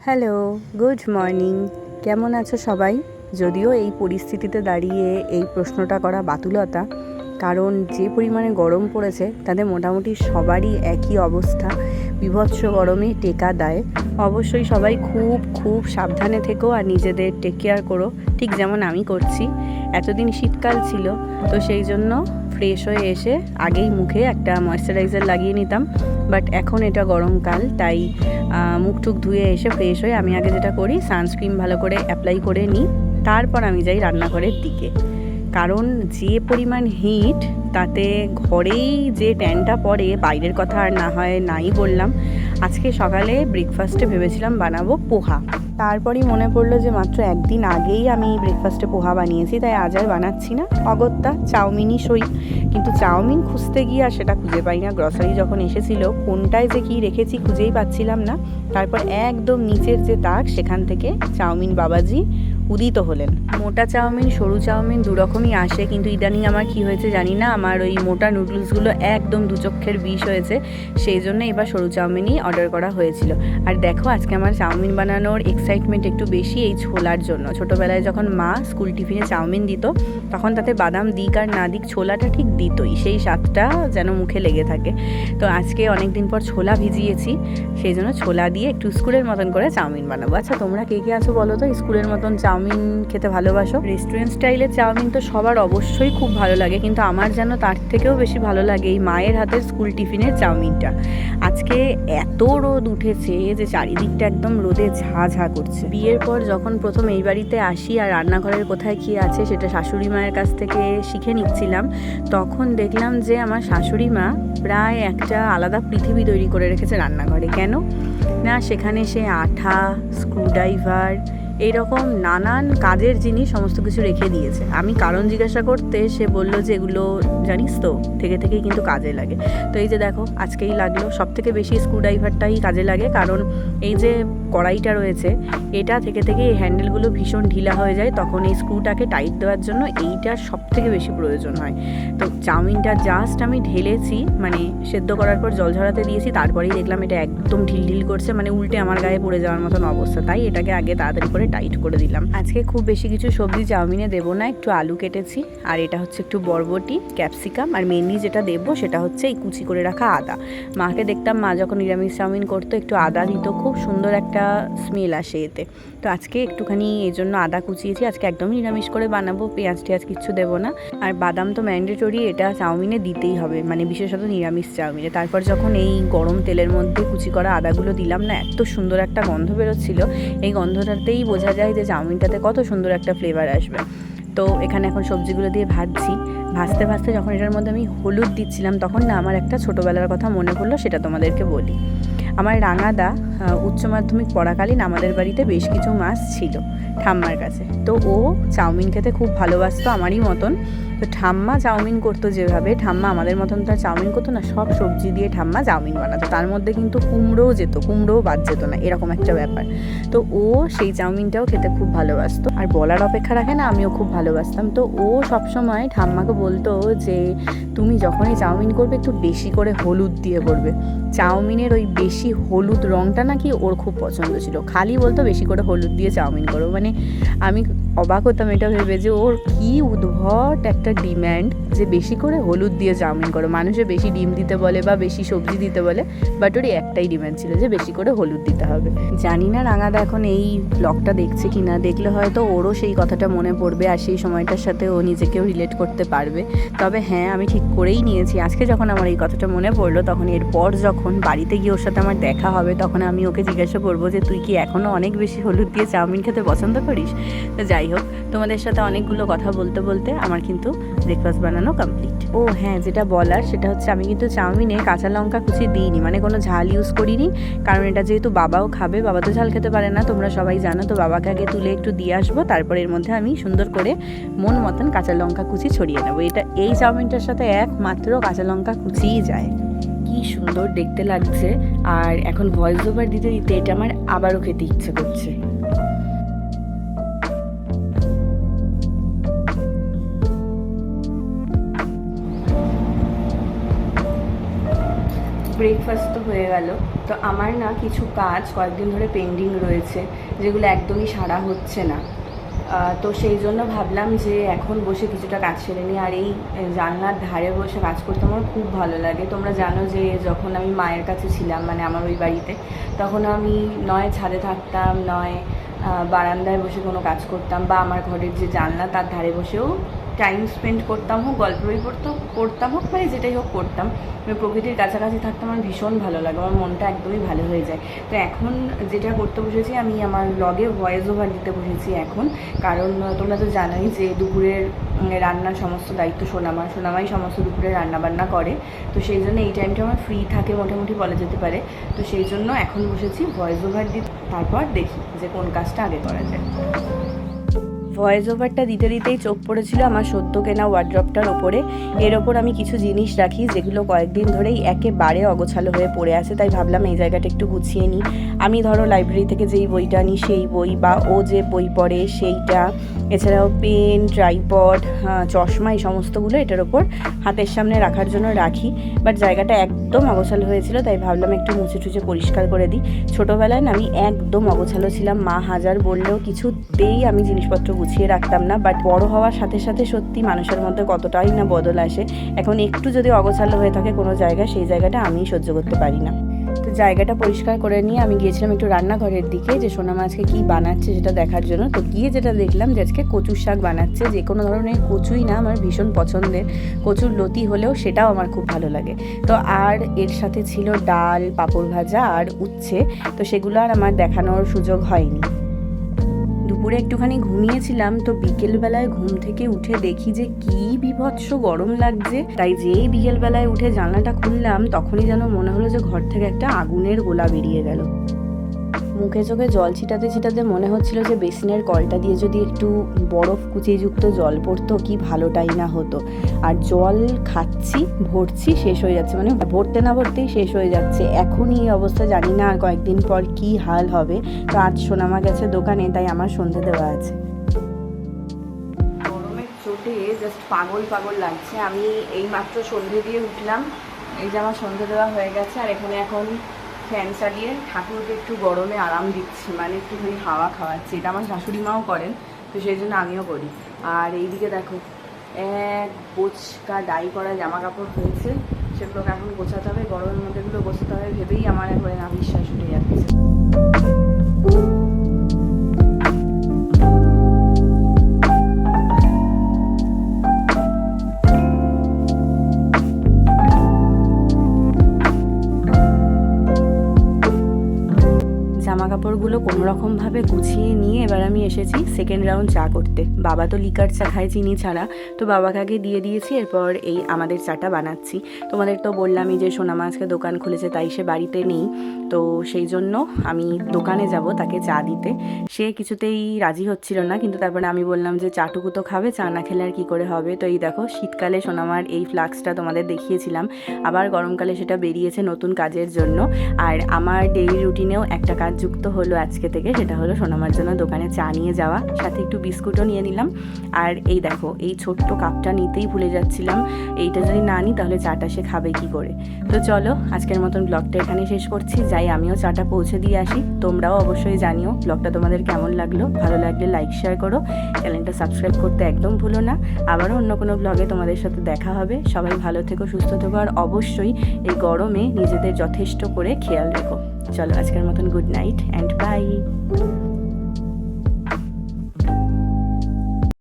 Hello, good morning. কেমন আছো সবাই? যদিও এই পরিস্থিতিতে দাঁড়িয়ে এই প্রশ্নটা করা বাতুলতা, কারণ যে পরিমাণে গরম পড়েছে তাতে মোটামুটি সবারই একই অবস্থা। বীভৎস গরমে টেকা দেয়। অবশ্যই সবাই খুব খুব সাবধানে থেকো আর নিজেদের টেক কেয়ার করো, ঠিক যেমন আমি করছি। এতদিন শীতকাল ছিল, তো সেই জন্য ফ্রেশ হয়ে এসে আগেই মুখে একটা ময়েশ্চারাইজার লাগিয়ে নিতাম। বাট এখন এটা গরমকাল, তাই মুখ টুক ধুয়ে এসে ফ্রেশ হয়ে আমি আগে যেটা করি, সানস্ক্রিন ভালো করে অ্যাপ্লাই করে নিই, তারপর আমি যাই রান্নাঘরের দিকে। কারণ যে পরিমাণ হিট, তাতে ঘরেই যে ট্যানটা পড়ে, বাইরের কথা আর না হয় নাই বললাম। আজকে সকালে ব্রেকফাস্টে ভেবেছিলাম বানাবো পোহা, তারপরই মনে পড়লো যে মাত্র একদিন আগেই আমি ব্রেকফাস্টে পোহা বানিয়েছি, তাই আজ আর বানাচ্ছি না, অগত্যা চাউমিনই সই। কিন্তু চাউমিন খুঁজতে গিয়ে আর সেটা খুঁজে পাই না। গ্রসারি যখন এসেছিল, কোনটায় যে কী রেখেছি খুঁজেই পাচ্ছিলাম না। তারপর একদম নিচের যে তাক, সেখান থেকে চাউমিন বাবাজি উদিত হলেন। মোটা চাউমিন, সরু চাউমিন দুরকমই আসে, কিন্তু ইদানিং আমার কি হয়েছে জানি না, আমার ওই মোটা নুডলসগুলো একদম দু চক্ষের বিষ হয়েছে। সেই জন্য এবার সরু চাউমিনই অর্ডার করা হয়েছিল। আর দেখো, আজকে আমার চাউমিন বানানোর এক্সাইটমেন্ট একটু বেশি এই ছোলার জন্য। ছোটোবেলায় যখন মা স্কুল টিফিনে চাউমিন দিত, তখন তাতে বাদাম দিক আর না দিক, ছোলাটা ঠিক দিতই, সেই স্বাদটা যেন মুখে লেগে থাকে। তো আজকে অনেক দিন পর ছোলা ভিজিয়েছি, সেই জন্য ছোলা দিয়ে একটু স্কুলের মতন করে চাউমিন বানাবো। আচ্ছা, তোমরা কে কে আছো বলো তো স্কুলের মতন চাউমিন খেতে ভালোবাসো? রেস্টুরেন্ট স্টাইলের চাউমিন তো সবার অবশ্যই খুব ভালো লাগে, কিন্তু আমার যেন তার থেকেও বেশি ভালো লাগে এই মায়ের হাতের স্কুল টিফিনের চাউমিনটা। আজকে এত রোদ উঠেছে যে চারিদিকটা একদম রোদে ঝাঁ করছে। বিয়ের পর যখন প্রথম এই বাড়িতে আসি আর রান্নাঘরের কোথায় কী আছে সেটা শাশুড়ি মায়ের কাছ থেকে শিখে নিচ্ছিলাম, তখন দেখলাম যে আমার শাশুড়ি মা প্রায় একটা আলাদা পৃথিবী তৈরি করে রেখেছে রান্নাঘরে। কেন না, সেখানে সে আঠা, স্ক্রুড্রাইভার, এইরকম নানান কাজের জিনিস সমস্ত কিছু রেখে দিয়েছে। আমি কারণ জিজ্ঞাসা করতে সে বলল যে এগুলো জানিস তো থেকেই কিন্তু কাজে লাগে। তো এই যে দেখো, আজকেই লাগলো। সব থেকে বেশি স্ক্রুড্রাইভারটাই কাজে লাগে, কারণ এই যে কড়াইটা রয়েছে, এটা থেকে এই হ্যান্ডেলগুলো ভীষণ ঢিলা হয়ে যায়, তখন এই স্ক্রুটাকে টাইট দেওয়ার জন্য এইটার সব থেকে বেশি প্রয়োজন হয়। তো চাউমিনটা জাস্ট আমি ঢেলেছি, মানে সেদ্ধ করার পর জল ঝরাতে দিয়েছি, তারপরেই দেখলাম এটা একদম ঢিল করছে, মানে উল্টে আমার গায়ে পড়ে যাওয়ার মতন অবস্থা। তাই এটাকে আগে তাড়াতাড়ি করে টাইট করে দিলাম। আজকে খুব বেশি কিছু সবজি চাউমিনে দেবো না, একটু আলু কেটেছি, আর এটা হচ্ছে একটু বরবটি, ক্যাপসিকাম, আর মেনলি যেটা দেবো সেটা হচ্ছে এই কুচি করে রাখা আদা। মাকে দেখতাম মা যখন নিরামিষ চাউমিন করতো একটু আদা দিত, খুব সুন্দর একটা স্মেল আসে এতে। তো আজকে একটুখানি এই জন্য আদা কুচিয়েছি। আজকে একদমই নিরামিষ করে বানাবো, পেঁয়াজ টেয়াজ কিচ্ছু দেবো না। আর বাদাম তো ম্যান্ডেটরি, এটা চাউমিনে দিতেই হবে, মানে বিশেষত নিরামিষ চাউমিনে। তারপর যখন এই গরম তেলের মধ্যে কুচি করা আদাগুলো দিলাম না, এত সুন্দর একটা গন্ধ বেরোচ্ছিল। এই গন্ধটাতেই বোঝা যায় যে চাউমিনটাতে কত সুন্দর একটা ফ্লেভার আসবে। তো এখানে এখন সবজিগুলো দিয়ে ভাজছি। ভাজতে যখন এটার মধ্যে আমি হলুদ দিচ্ছিলাম, তখন না আমার একটা ছোটোবেলার কথা মনে পড়লো, সেটা তোমাদেরকে বলি। আমার রাঙাদা উচ্চ মাধ্যমিক পড়াকালীন আমাদের বাড়িতে বেশ কিছু মাস ছিল ঠাম্মার কাছে। তো ও চাউমিন খেতে খুব ভালোবাসতো আমারই মতন। তো ঠাম্মা চাউমিন করতো যেভাবে, ঠাম্মা আমাদের মতন তো চাউমিন করতো না, সব সবজি দিয়ে ঠাম্মা চাউমিন বানাতো। তার মধ্যে কিন্তু কুমড়োও বাদ যেত না, এরকম একটা ব্যাপার। তো ও সেই চাউমিনটাও খেতে খুব ভালোবাসতো, আর বলার অপেক্ষা রাখে না, আমিও খুব ভালোবাসতাম। তো ও সবসময় ঠাম্মাকে বলতো যে তুমি যখনই চাউমিন করবে একটু বেশি করে হলুদ দিয়ে করবে। চাউমিনের ওই বেশি হলুদ রঙটা নাকি ওর খুব পছন্দ ছিল, খালি বলতো বেশি করে হলুদ দিয়ে চাউমিন করো। মানে আমি অবাক হতাম এটা ভেবে যে ওর কি উদ্ভট একটা ডিম্যান্ড যে বেশি করে হলুদ দিয়ে চাউমিন করো। মানুষে বেশি ডিম দিতে বলে বা বেশি সবজি দিতে বলে, বাট ওর একটাই ডিম্যান্ড ছিল যে বেশি করে হলুদ দিতে হবে। জানি না রাঙাদা এখন এই ব্লগটা দেখছে কি না, দেখলে হয়তো ওরও সেই কথাটা মনে পড়বে, আর সেই সময়টার সাথে ও নিজেকেও রিলেট করতে পারবে। তবে হ্যাঁ, আমি ঠিক করেই নিয়েছি, আজকে যখন আমার এই কথাটা মনে পড়লো, তখন এরপর যখন বাড়িতে গিয়ে ওর সাথে আমার দেখা হবে, তখন আমি ওকে জিজ্ঞাসা করবো যে তুই কি এখনও অনেক বেশি হলুদ দিয়ে চাউমিন খেতে পছন্দ করিস? তো যাই হোক, তোমাদের সাথে অনেকগুলো কথা বলতে আমার কিন্তু ব্রেকফাস্ট বানানো কমপ্লিট। ও হ্যাঁ, যেটা বলার সেটা হচ্ছে আমি কিন্তু চাউমিনে কাঁচা লঙ্কা কুচি দিইনি, মানে কোনো ঝাল ইউজ করিনি, কারণ এটা যেহেতু বাবাও খাবে, বাবা তো ঝাল খেতে পারে না, তোমরা সবাই জানো। তো বাবাকে আগে তুলে একটু দিয়ে আসবো, তারপর এর মধ্যে আমি সুন্দর করে মন মতন কাঁচা লঙ্কা কুচি ছড়িয়ে নেবো। এই চাউমিনটার সাথে একমাত্র কাঁচা লঙ্কা কুচিই যায়। কি সুন্দর দেখতে লাগছে, আর এখন ভয়েস ওভার দিতে এটা আমার আবারও খেতে ইচ্ছে করছে। ব্রেকফাস্ট তো হয়ে গেল। তো আমার না কিছু কাজ কয়েকদিন ধরে পেন্ডিং রয়েছে, যেগুলো একদমই সারা হচ্ছে না। তো সেই জন্য ভাবলাম যে এখন বসে কিছুটা কাজ সেরে নিই। আর এই জানলার ধারে বসে কাজ করতে আমার খুব ভালো লাগে। তোমরা জানো যে যখন আমি মায়ের কাছে ছিলাম, মানে আমার ওই বাড়িতে, তখন আমি নয় ছাদে থাকতাম, নয় বারান্দায় বসে কোনো কাজ করতাম, বা আমার ঘরের যে জানলা তার ধারে বসেও টাইম স্পেন্ড করতাম, হোক গল্প বই পড়তাম হোক, মানে যেটাই হোক করতাম। আমি প্রকৃতির কাছাকাছি থাকতে আমার ভীষণ ভালো লাগে, আমার মনটা একদমই ভালো হয়ে যায়। তো এখন যেটা করতে বসেছি, আমি আমার ব্লগে ভয়েস ওভার দিতে বসেছি এখন। কারণ তোমরা তো জানোই যে দুপুরের রান্নার সমস্ত দায়িত্ব সোনামাই সমস্ত দুপুরে রান্নাবান্না করে। তো সেই জন্য এই টাইমটা আমার ফ্রি থাকে মোটামুটি বলা যেতে পারে। তো সেই জন্য এখন বসেছি ভয়েস ওভার দিতে, তারপর দেখি যে কোন কাজটা আগে করা যায়। ভয়েস ওভারটা দিতে দিতেই চোখ পড়েছিল আমার সদ্য কেনা ওয়ার্ড্রপটার ওপরে। এর ওপর আমি কিছু জিনিস রাখি যেগুলো কয়েকদিন ধরেই একেবারে অগোছালো হয়ে পড়ে আছে, তাই ভাবলাম এই জায়গাটা একটু গুছিয়ে নিই। আমি ধরো লাইব্রেরি থেকে যেই বইটা নিই সেই বই, বা ও যে বই পড়ে সেইটা, এছাড়াও পেন, ট্রাইপড, চশমা, এই সমস্তগুলো এটার ওপর হাতের সামনে রাখার জন্য রাখি। বাট জায়গাটা একদম অগোছালো হয়েছিল, তাই ভাবলাম একটু মুছে টুছে পরিষ্কার করে দিই। ছোটোবেলায় না আমি একদম অগোছালো ছিলাম, মা হাজার বললেও কিছুতেই আমি জিনিসপত্র গুছিয়ে রাখতাম না। বাট বড় হওয়ার সাথে সাথে সত্যি মানুষের মধ্যে কতটাই না বদল আসে। এখন একটু যদি অগোছালো হয়ে থাকে কোনো জায়গা, সেই জায়গাটা আমি সহ্য করতে পারি না। তো জায়গাটা পরিষ্কার করে নিয়ে আমি গিয়েছিলাম একটু রান্নাঘরের দিকে, যে সোনামা আজকে কী বানাচ্ছে সেটা দেখার জন্য। তো গিয়ে যেটা দেখলাম যে আজকে কচুর শাক বানাচ্ছে। যে কোনো ধরনের কচুই না আমার ভীষণ পছন্দের, কচুর লতি হলেও সেটাও আমার খুব ভালো লাগে। তো আর এর সাথে ছিল ডাল, পাঁপড় ভাজা আর উচ্ছে। তো সেগুলো আর আমার দেখানোর সুযোগ হয়নি। দুপুরে একটুখানি ঘুমিয়েছিলাম, তো বিকেলবেলায় ঘুম থেকে উঠে দেখি যে কি বীভৎস গরম লাগছে। তাই যেই বিকেলবেলায় উঠে জানলাটা খুললাম, তখনই যেন মনে হলো যে ঘর থেকে একটা আগুনের গোলা বেরিয়ে গেল। মুখে চোখে জল ছিটাতে ছিটাতে মনে হচ্ছিল যে বেসিনের কলটা দিয়ে যদি একটু বরফ কুচিযুক্ত জল পড়তো কি ভালোটাই না হতো। আর জল খাচ্ছি, ভরছি, শেষ হয়ে যাচ্ছে, মানে ভরতে না ভরতেই শেষ হয়ে যাচ্ছে। এখনই এই অবস্থা, জানি না আর কয়েকদিন পর কি হাল হবে। তো আজ সোনামা গেছে দোকানে, তাই আমার সন্ধে দেওয়া আছে। গরমের চোটে জাস্ট পাগল পাগল লাগছে। আমি এই মাত্র সন্ধে দিয়ে উঠলাম, এই যে আমার সন্ধে দেওয়া হয়ে গেছে। আর এখানে এখন ফ্যান চালিয়ে ঠাকুরকে একটু গরমে আরাম দিচ্ছি, মানে একটুখানি হাওয়া খাওয়াচ্ছি। এটা আমার শাশুড়ি মাও করেন, তো সেই জন্য আমিও করি। আর এইদিকে দেখো এক বোচকা ডাই করা জামা কাপড় হয়েছে, সেগুলোকে এখন গোছাতে হবে। গরমের মধ্যে এগুলো গোছাতে হবে ভেবেই আমার এখন আবিশ্বাস উঠে যাচ্ছে। জামা কাপড়গুলো কোনোরকমভাবে গুছিয়ে নিয়ে এবার আমি এসেছি সেকেন্ড রাউন্ড চা করতে। বাবা তো লিকার চা খায় চিনি ছাড়া, তো বাবাকে আগে দিয়ে দিয়েছি, এরপর এই আমাদের চাটা বানাচ্ছি। তোমাদের তো বললামই যে সোনামা আজকে দোকান খুলেছে, তাই সে বাড়িতে নেই। তো সেই জন্য আমি দোকানে যাব তাকে চা দিতে। সে কিছুতেই রাজি হচ্ছিল না, কিন্তু তারপরে আমি বললাম যে চাটুকু তো খাবে, চা না খেলে আর কী করে হবে। তো এই দেখো শীতকালে সোনামার এই ফ্লাক্সটা তোমাদের দেখিয়েছিলাম, আবার গরমকালে সেটা বেরিয়েছে নতুন কাজের জন্য। আর আমার ডেইলি রুটিনেও একটা কাজ যুক্ত হলো আজকে থেকে, সেটা হলো সোনামার জন্য দোকানে চা নিয়ে যাওয়া, সাথে একটু বিস্কুটও নিয়ে নিলাম। আর এই দেখো এই ছোট্ট কাপটা নিতেই ভুলে যাচ্ছিলাম, এইটা যদি না নিই তাহলে চাটা সে খাবে কি করে। তো চলো আজকের মতন ব্লগটা এখানে শেষ করছি, যাই আমিও চাটা পৌঁছে দিয়ে আসি। তোমরাও অবশ্যই জানিও ব্লগটা তোমাদের কেমন লাগলো, ভালো লাগলে লাইক শেয়ার করো, চ্যানেলটা সাবস্ক্রাইব করতে একদম ভুলো না। আবারও অন্য কোনো ব্লগে তোমাদের সাথে দেখা হবে। সবাই ভালো থেকো, সুস্থ থেকো, আর অবশ্যই এই গরমে নিজেদের যথেষ্ট করে খেয়াল রেখো। চলো আজকের মতন গুড নাইট অ্যান্ড বাই।